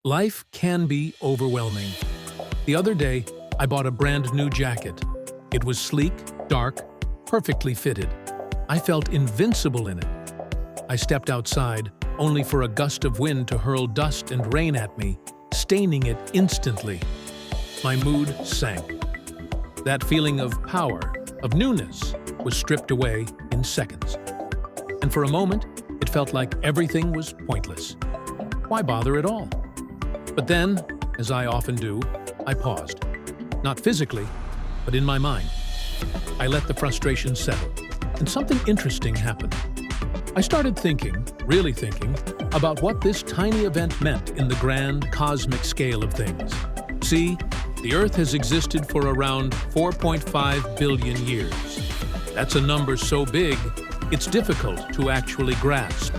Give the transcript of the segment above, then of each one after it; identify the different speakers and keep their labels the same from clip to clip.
Speaker 1: Life can be overwhelming. The other day, I bought a brand new jacket. It was sleek, dark, perfectly fitted. I felt invincible in it. I stepped outside, only for a gust of wind to hurl dust and rain at me, staining it instantly. My mood sank. That feeling of power, of newness, was stripped away in seconds. And for a moment, it felt like everything was pointless. Why bother at all? But then, as I often do, I paused. Not physically, but in my mind. I let the frustration settle, and something interesting happened. I started thinking, really thinking, about what this tiny event meant in the grand cosmic scale of things. See, the Earth has existed for around 4.5 billion years. That's a number so big, it's difficult to actually grasp.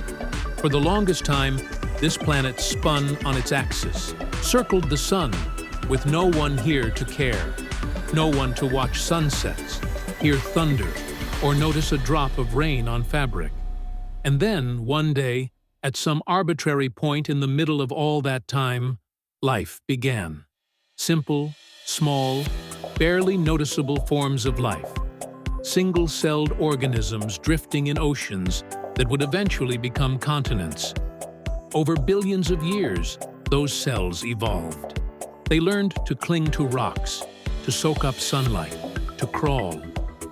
Speaker 1: For the longest time, this planet spun on its axis, circled the sun, with no one here to care, no one to watch sunsets, hear thunder, or notice a drop of rain on fabric. And then, one day, at some arbitrary point in the middle of all that time, life began. Simple, small, barely noticeable forms of life. Single-celled organisms drifting in oceans that would eventually become continents. Over billions of years, those cells evolved. They learned to cling to rocks, to soak up sunlight, to crawl,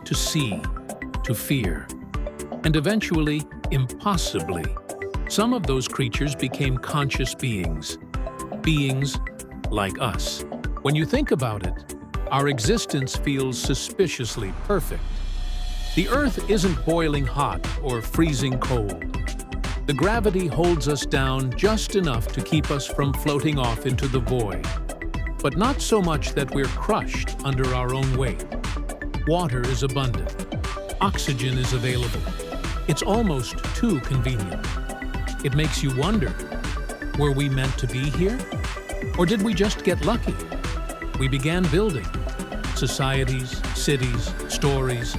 Speaker 1: to see, to fear. And eventually, impossibly, some of those creatures became conscious beings. Beings like us. When you think about it, our existence feels suspiciously perfect. The Earth isn't boiling hot or freezing cold. The gravity holds us down just enough to keep us from floating off into the void, but not so much that we're crushed under our own weight. Water is abundant. Oxygen is available. It's almost too convenient. It makes you wonder, were we meant to be here? Or did we just get lucky? We began building societies, cities, stories.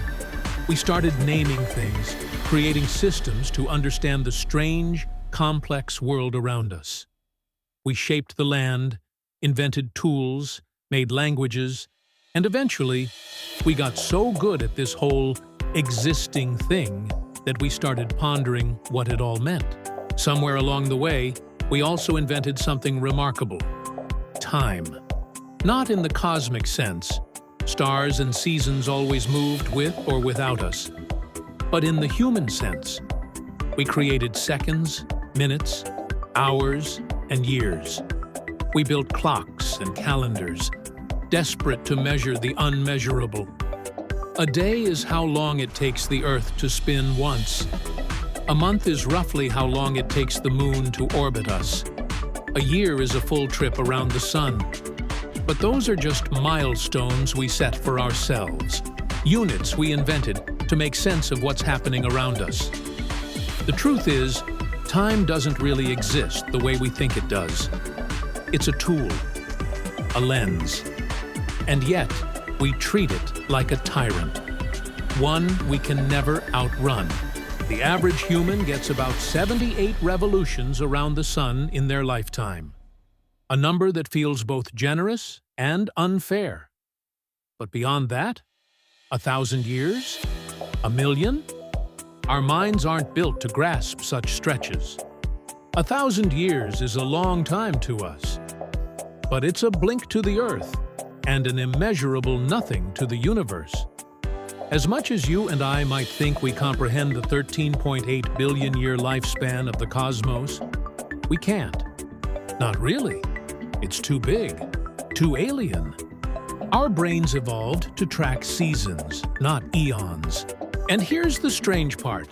Speaker 1: We started naming things, creating systems to understand the strange, complex world around us. We shaped the land, invented tools, made languages, and eventually, we got so good at this whole existing thing that we started pondering what it all meant. Somewhere along the way, we also invented something remarkable: time. Not in the cosmic sense. Stars and seasons always moved with or without us. But in the human sense, we created seconds, minutes, hours, and years. We built clocks and calendars, desperate to measure the unmeasurable. A day is how long it takes the Earth to spin once. A month is roughly how long it takes the moon to orbit us. A year is a full trip around the sun. But those are just milestones we set for ourselves, units we invented to make sense of what's happening around us. The truth is, time doesn't really exist the way we think it does. It's a tool, a lens. And yet, we treat it like a tyrant, one we can never outrun. The average human gets about 78 revolutions around the sun in their lifetime. A number that feels both generous and unfair. But beyond that, 1,000 years? 1,000,000? Our minds aren't built to grasp such stretches. 1,000 years is a long time to us. But it's a blink to the Earth, and an immeasurable nothing to the universe. As much as you and I might think we comprehend the 13.8 billion-year lifespan of the cosmos, we can't. Not really. It's too big, too alien. Our brains evolved to track seasons, not eons. And here's the strange part.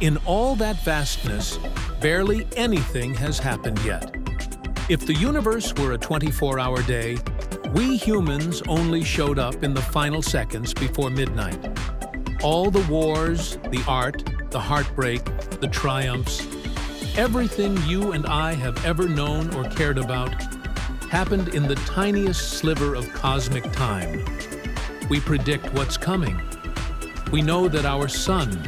Speaker 1: In all that vastness, barely anything has happened yet. If the universe were a 24-hour day, we humans only showed up in the final seconds before midnight. All the wars, the art, the heartbreak, the triumphs, everything you and I have ever known or cared about happened in the tiniest sliver of cosmic time. We predict what's coming. We know that our sun,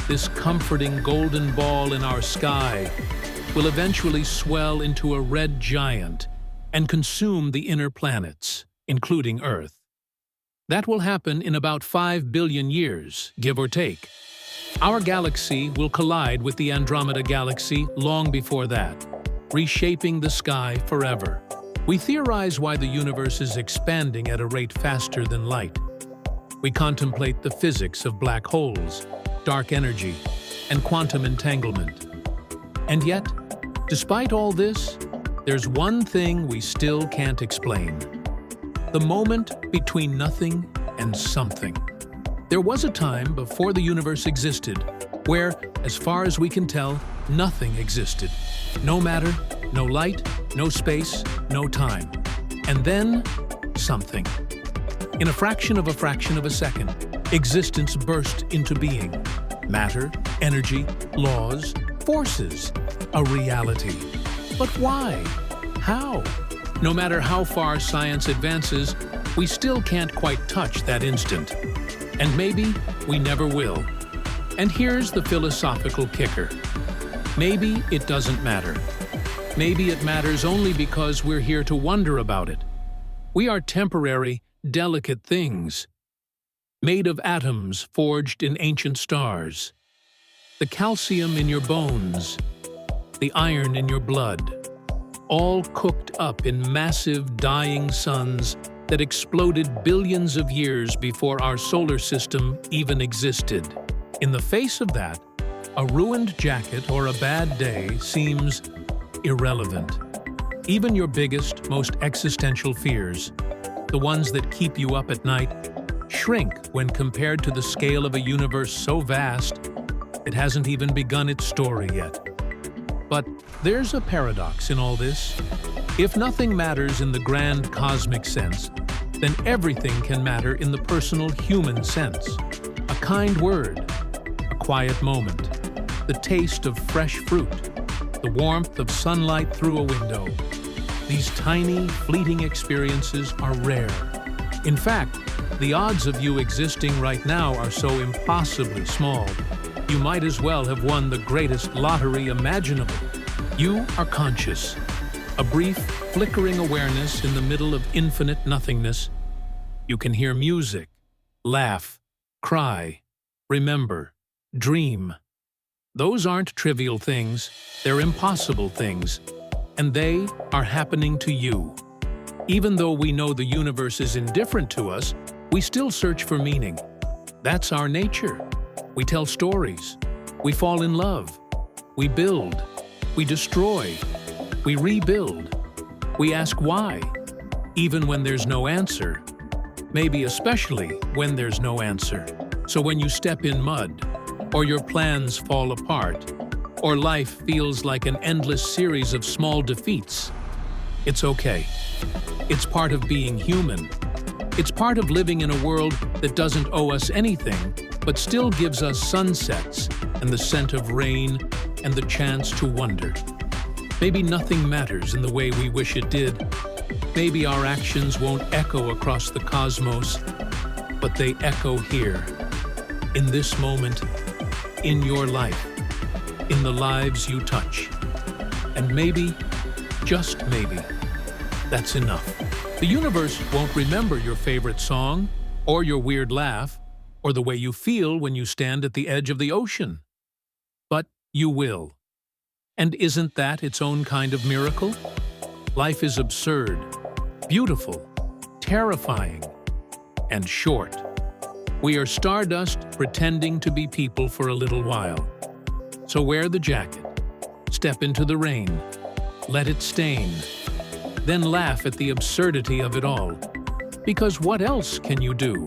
Speaker 1: this comforting golden ball in our sky, will eventually swell into a red giant and consume the inner planets, including Earth. That will happen in about 5 billion years, give or take. Our galaxy will collide with the Andromeda Galaxy long before that, reshaping the sky forever. We theorize why the universe is expanding at a rate faster than light. We contemplate the physics of black holes, dark energy, and quantum entanglement. And yet, despite all this, there's one thing we still can't explain: the moment between nothing and something. There was a time before the universe existed where, as far as we can tell, nothing existed. No matter, no light, no space, no time. And then, something. In a fraction of a second, existence burst into being. Matter, energy, laws, forces, a reality. But why? How? No matter how far science advances, we still can't quite touch that instant. And maybe we never will. And here's the philosophical kicker. Maybe it doesn't matter. Maybe it matters only because we're here to wonder about it. We are temporary, delicate things, made of atoms forged in ancient stars. The calcium in your bones, the iron in your blood, all cooked up in massive, dying suns that exploded billions of years before our solar system even existed. In the face of that, a ruined jacket or a bad day seems irrelevant. Even your biggest, most existential fears, the ones that keep you up at night, shrink when compared to the scale of a universe so vast it hasn't even begun its story yet. But there's a paradox in all this. If nothing matters in the grand cosmic sense, then everything can matter in the personal human sense. A kind word, a quiet moment, the taste of fresh fruit, the warmth of sunlight through a window. These tiny, fleeting experiences are rare. In fact, the odds of you existing right now are so impossibly small, you might as well have won the greatest lottery imaginable. You are conscious. A brief, flickering awareness in the middle of infinite nothingness. You can hear music, laugh, cry, remember, dream. Those aren't trivial things, they're impossible things, and they are happening to you. Even though we know the universe is indifferent to us, we still search for meaning. That's our nature. We tell stories. We fall in love. We build. We destroy. We rebuild. We ask why, even when there's no answer. Maybe especially when there's no answer. So when you step in mud, or your plans fall apart, or life feels like an endless series of small defeats, it's okay. It's part of being human. It's part of living in a world that doesn't owe us anything, but still gives us sunsets and the scent of rain and the chance to wonder. Maybe nothing matters in the way we wish it did. Maybe our actions won't echo across the cosmos, but they echo here, in this moment, in your life, in the lives you touch. And maybe, just maybe, that's enough. The universe won't remember your favorite song, or your weird laugh, or the way you feel when you stand at the edge of the ocean. But you will. And isn't that its own kind of miracle? Life is absurd, beautiful, terrifying, and short. We are stardust pretending to be people for a little while. So wear the jacket, step into the rain, let it stain, then laugh at the absurdity of it all. Because what else can you do?